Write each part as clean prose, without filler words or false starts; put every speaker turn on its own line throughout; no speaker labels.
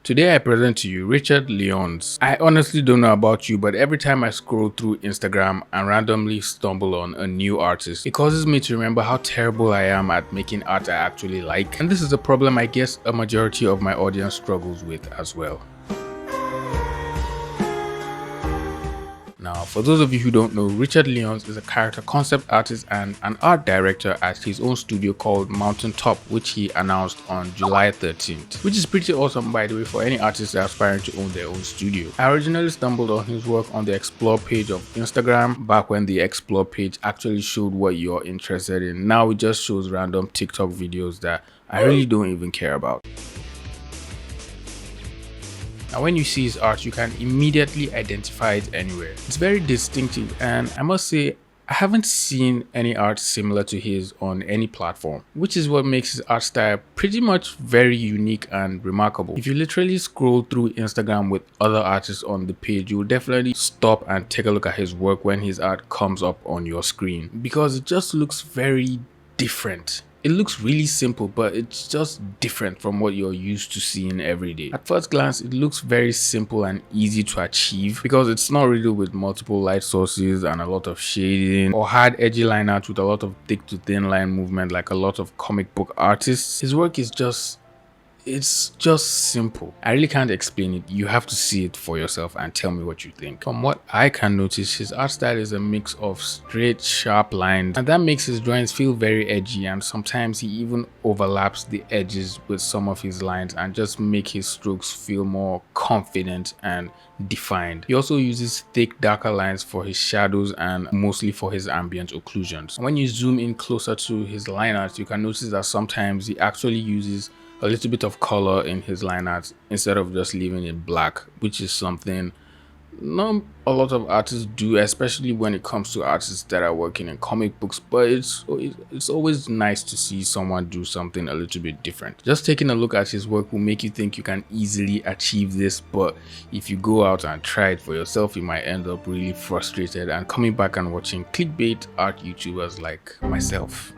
Today I present to you Richard Lyons. I honestly don't know about you, but every time I scroll through Instagram and randomly stumble on a new artist, it causes me to remember how terrible I am at making art I actually like. And this is a problem I guess a majority of my audience struggles with as well. Now, for those of you who don't know, Richard Lyons is a character concept artist and an art director at his own studio called Mountaintop, which he announced on July 13th, which is pretty awesome, by the way, for any artist aspiring to own their own studio. I originally stumbled on his work on the Explore page of Instagram, back when the Explore page actually showed what you're interested in. Now it just shows random TikTok videos that I really don't even care about. Now when you see his art, you can immediately identify it anywhere. It's very distinctive, and I must say I haven't seen any art similar to his on any platform, which is what makes his art style pretty much very unique and remarkable. If you literally scroll through Instagram with other artists on the page, you'll definitely stop and take a look at his work when his art comes up on your screen, because it just looks very different. It looks really simple, but it's just different from what you're used to seeing every day. At first glance, it looks very simple and easy to achieve because it's not riddled with multiple light sources and a lot of shading or hard edgy line art with a lot of thick to thin line movement like a lot of comic book artists. His work is it's just simple. I really can't explain it. You have to see it for yourself and tell me what you think. From what I can notice, his art style is a mix of straight, sharp lines, and that makes his drawings feel very edgy, and sometimes he even overlaps the edges with some of his lines and just make his strokes feel more confident and defined. He also uses thick, darker lines for his shadows and mostly for his ambient occlusions. And when you zoom in closer to his line art, you can notice that sometimes he actually uses a little bit of color in his line art instead of just leaving it black, which is something not a lot of artists do, especially when it comes to artists that are working in comic books. But it's always nice to see someone do something a little bit different. Just taking a look at his work will make you think you can easily achieve this, but if you go out and try it for yourself, you might end up really frustrated and coming back and watching clickbait art YouTubers like myself.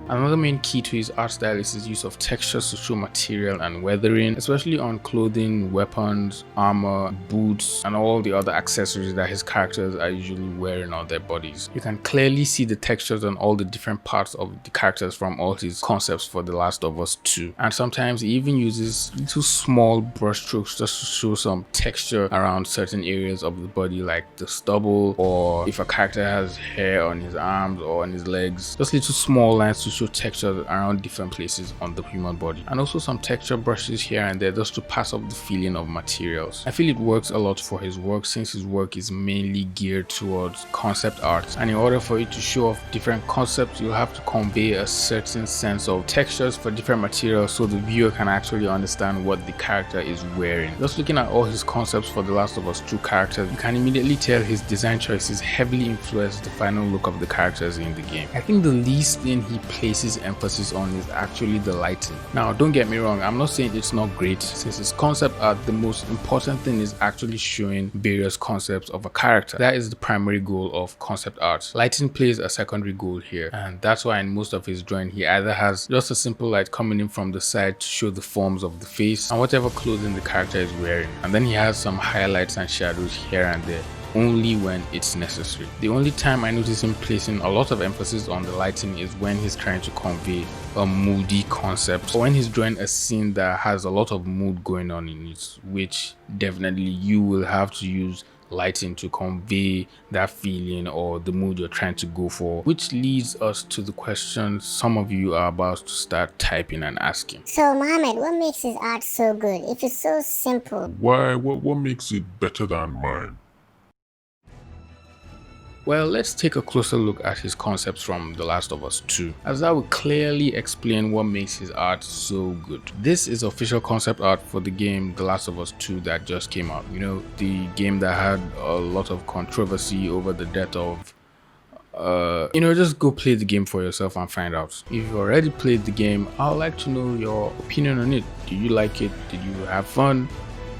Another main key to his art style is his use of textures to show material and weathering, especially on clothing, weapons, armor, boots, and all the other accessories that his characters are usually wearing on their bodies. You can clearly see the textures on all the different parts of the characters from all his concepts for The Last of Us 2. And sometimes he even uses little small brush strokes just to show some texture around certain areas of the body, like the stubble, or if a character has hair on his arms or on his legs, just little small lines to show textures around different places on the human body, and also some texture brushes here and there just to pass off the feeling of materials. I feel it works a lot for his work, since his work is mainly geared towards concept art, and in order for you to show off different concepts, you have to convey a certain sense of textures for different materials so the viewer can actually understand what the character is wearing. Just looking at all his concepts for The Last of Us 2 characters, you can immediately tell his design choices heavily influence the final look of the characters in the game. I think the least thing he places emphasis on is actually the lighting. Now, don't get me wrong, I'm not saying it's not great. Since it's concept art, the most important thing is actually showing various concepts of a character. That is the primary goal of concept art. Lighting plays a secondary goal here, and that's why in most of his drawing he either has just a simple light coming in from the side to show the forms of the face and whatever clothing the character is wearing, and then he has some highlights and shadows here and there, only when it's necessary. The only time I notice him placing a lot of emphasis on the lighting is when he's trying to convey a moody concept, or when he's drawing a scene that has a lot of mood going on in it, which definitely you will have to use lighting to convey that feeling or the mood you're trying to go for. Which leads us to the question some of you are about to start typing and asking.
So Mohammed, what makes his art so good if it's so simple?
Why? What makes it better than mine?
Well, let's take a closer look at his concepts from The Last of Us 2, as that will clearly explain what makes his art so good. This is official concept art for the game The Last of Us 2 that just came out. You know, the game that had a lot of controversy over the death of just go play the game for yourself and find out. If you already played the game, I'd like to know your opinion on it. Do you like it? Did you have fun?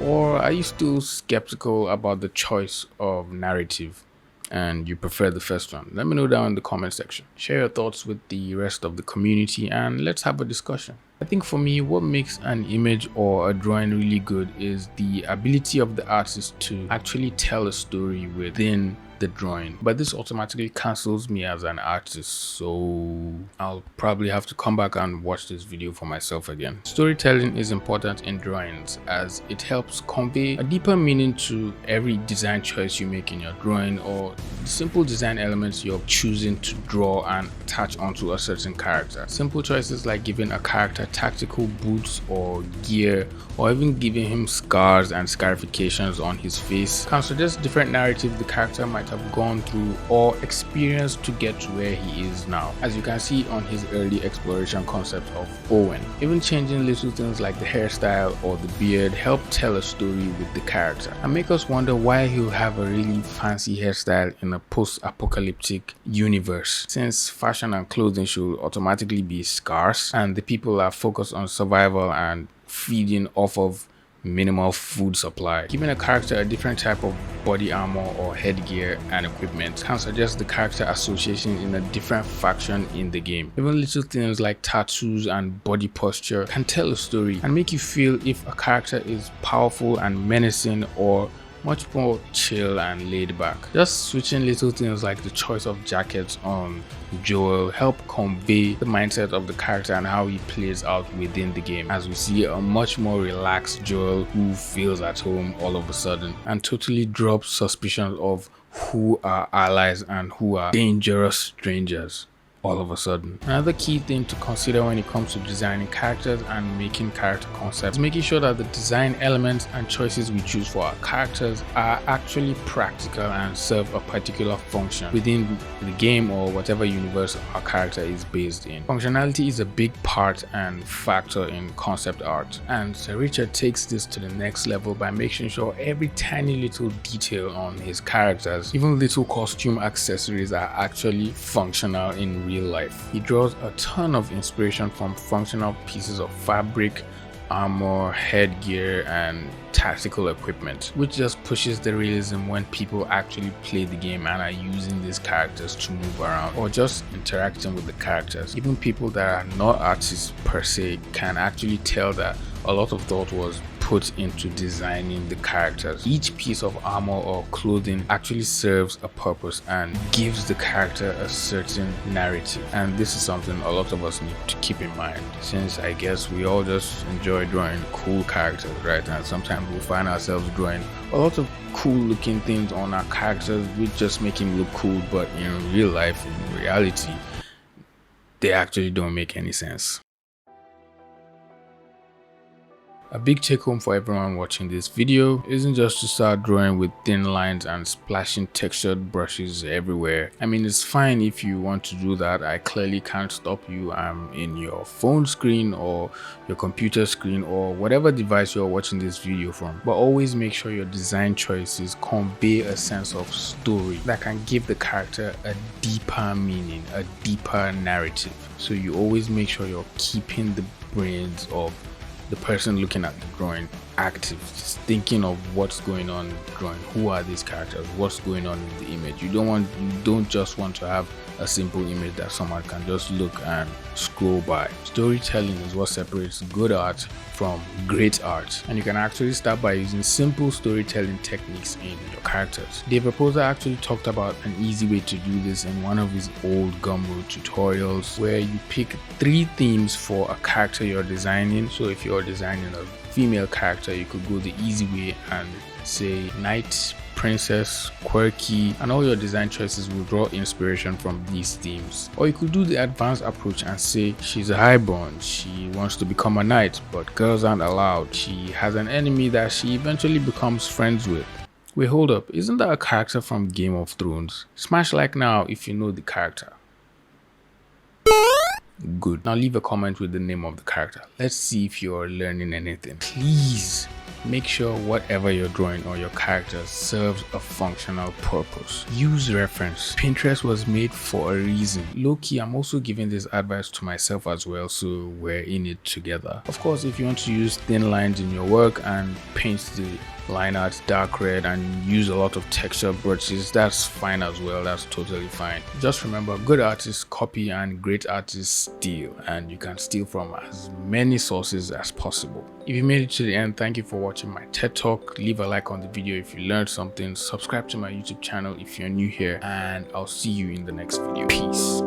Or are you still skeptical about the choice of narrative? and you prefer the first one? Let me know down in the comment section. Share your thoughts with the rest of the community and let's have a discussion. I think for me, what makes an image or a drawing really good is the ability of the artist to actually tell a story within the drawing, but this automatically cancels me as an artist, so I'll probably have to come back and watch this video for myself again. Storytelling is important in drawings as it helps convey a deeper meaning to every design choice you make in your drawing or the simple design elements you're choosing to draw and attach onto a certain character. Simple choices like giving a character tactical boots or gear, or even giving him scars and scarifications on his face can suggest different narrative the character might have gone through or experienced to get to where he is now, as you can see on his early exploration concept of Owen. Even changing little things like the hairstyle or the beard help tell a story with the character and make us wonder why he'll have a really fancy hairstyle in a post-apocalyptic universe, since fashion and clothing should automatically be scarce and the people are focused on survival and feeding off of minimal food supply. Giving a character a different type of body armor or headgear and equipment can suggest the character association in a different faction in the game. Even little things like tattoos and body posture can tell a story and make you feel if a character is powerful and menacing or much more chill and laid back. Just switching little things like the choice of jackets on Joel help convey the mindset of the character and how he plays out within the game, as we see a much more relaxed Joel who feels at home all of a sudden and totally drops suspicion of who are allies and who are dangerous strangers all of a sudden. Another key thing to consider when it comes to designing characters and making character concepts is making sure that the design elements and choices we choose for our characters are actually practical and serve a particular function within the game or whatever universe our character is based in. Functionality is a big part and factor in concept art, and Sir Richard takes this to the next level by making sure every tiny little detail on his characters, even little costume accessories, are actually functional in real life. He draws a ton of inspiration from functional pieces of fabric, armor, headgear, and tactical equipment, which just pushes the realism when people actually play the game and are using these characters to move around or just interacting with the characters. Even people that are not artists per se can actually tell that a lot of thought was put into designing the characters. Each piece of armor or clothing actually serves a purpose and gives the character a certain narrative, and this is something a lot of us need to keep in mind, since I guess we all just enjoy drawing cool characters, right? And sometimes we'll find ourselves drawing a lot of cool looking things on our characters which just make him look cool, but in real life, in reality, they actually don't make any sense. A big take home for everyone watching this video isn't just to start drawing with thin lines and splashing textured brushes everywhere. I mean, it's fine if you want to do that. I clearly can't stop you. I'm in your phone screen or your computer screen or whatever device you're watching this video from. But always make sure your design choices convey a sense of story that can give the character a deeper meaning, a deeper narrative. So you always make sure you're keeping the brains of the person looking at the drawing active, just thinking of what's going on in the drawing, who are these characters, what's going on in the image. You don't just want to have a simple image that someone can just look and scroll by. Storytelling is what separates good art from great art, and you can actually start by using simple storytelling techniques in your characters. Dave Raposa actually talked about an easy way to do this in one of his old Gumroad tutorials, where you pick 3 themes for a character you're designing. So if you're designing a female character, you could go the easy way and say knight, princess, quirky, and all your design choices will draw inspiration from these themes. Or you could do the advanced approach and say she's a highborn, she wants to become a knight, but girls aren't allowed, she has an enemy that she eventually becomes friends with. Wait, hold up, isn't that a character from Game of Thrones? Smash like now if you know the character. Good. Now leave a comment with the name of the character. Let's see if you're learning anything. Please make sure whatever you're drawing or your character serves a functional purpose. Use reference. Pinterest was made for a reason. Low-key, I'm also giving this advice to myself as well, so we're in it together. Of course, if you want to use thin lines in your work and paint the line art dark red and use a lot of texture brushes, that's fine as well. That's totally fine. Just remember, good artists copy and great artists steal, and you can steal from as many sources as possible. If you made it to the end, thank you for watching my TED Talk. Leave a like on the video if you learned something. Subscribe to my YouTube channel if you're new here, and I'll see you in the next video. Peace.